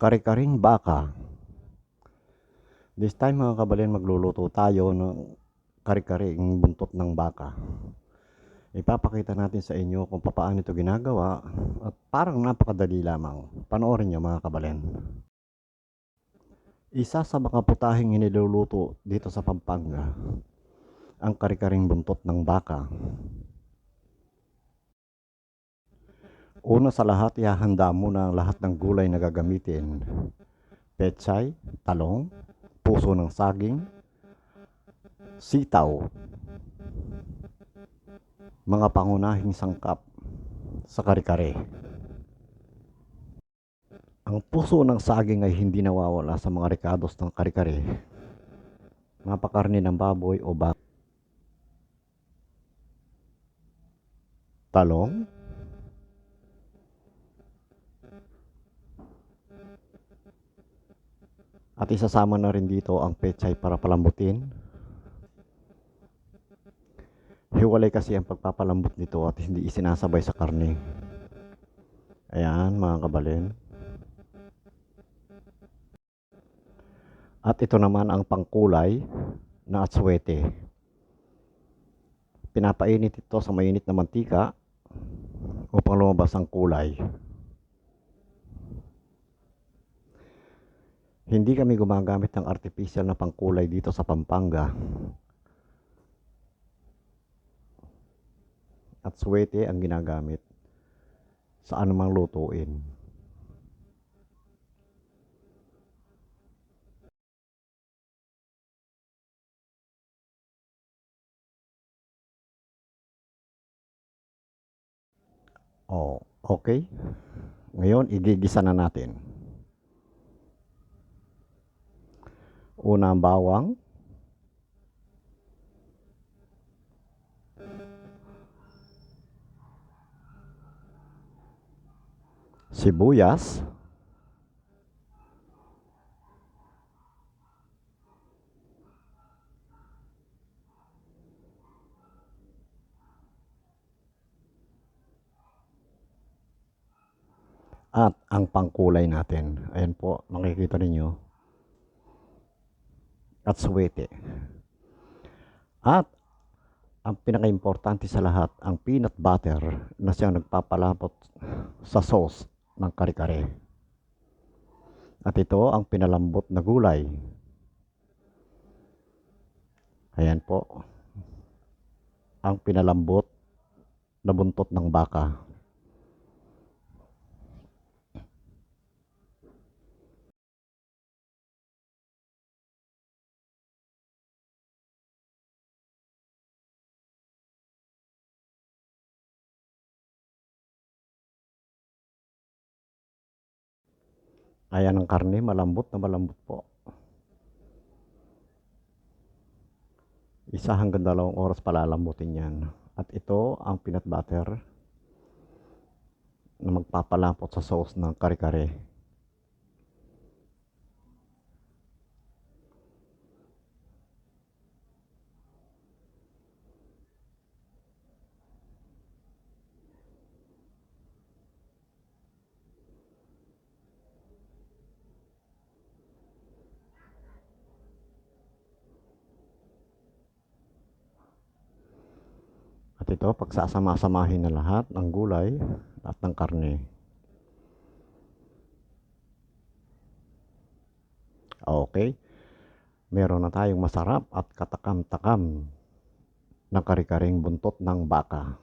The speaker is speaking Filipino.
Kare-karing baka. This time mga kabalin, magluluto tayo ng kare-karing buntot ng baka. Ipapakita natin sa inyo kung paano ito ginagawa at parang napakadali lamang. Panoorin nyo mga kabalin. Isa sa mga putahing iniluluto dito sa Pampanga, ang kare-karing buntot ng baka. Una sa lahat, ihahanda muna ang lahat ng gulay na gagamitin. Pechay, talong, puso ng saging, sitaw, mga pangunahing sangkap sa kare-kare. Ang puso ng saging ay hindi nawawala sa mga rekados ng kare-kare. Mapakarne ng baboy o baka. Talong, at isasama na rin dito ang pechay para palambutin. Hiwalay kasi ang pagpapalambot nito at hindi isinasabay sa karne. Ayan mga kabalin. At ito naman ang pangkulay na atsuete. Pinapainit ito sa mainit na mantika upang lumabas ang kulay. Hindi kami gumagamit ng artificial na pangkulay dito sa Pampanga. Atsuete ang ginagamit sa anumang lutuin. Oh, okay. Ngayon, igigisa na natin. Una ang bawang, sibuyas, at ang pangkulay natin. Ayan po, makikita ninyo. Atsuete. At ang pinaka-importante sa lahat, ang peanut butter na siyang nagpapalapot sa sauce ng kare-kare. At ito ang pinalambot na gulay. Ayan po. Ang pinalambot na buntot ng baka. Ayan ang karne, malambot na malambot po. 1 hanggang 2 oras palalambutin yan. At ito ang peanut butter na magpapalapot sa sauce ng kare-kare. At ito, pagsasama-samahin na lahat ng gulay at ng karne. Okay. Meron na tayong masarap at katakam-takam na kare-karing buntot ng baka.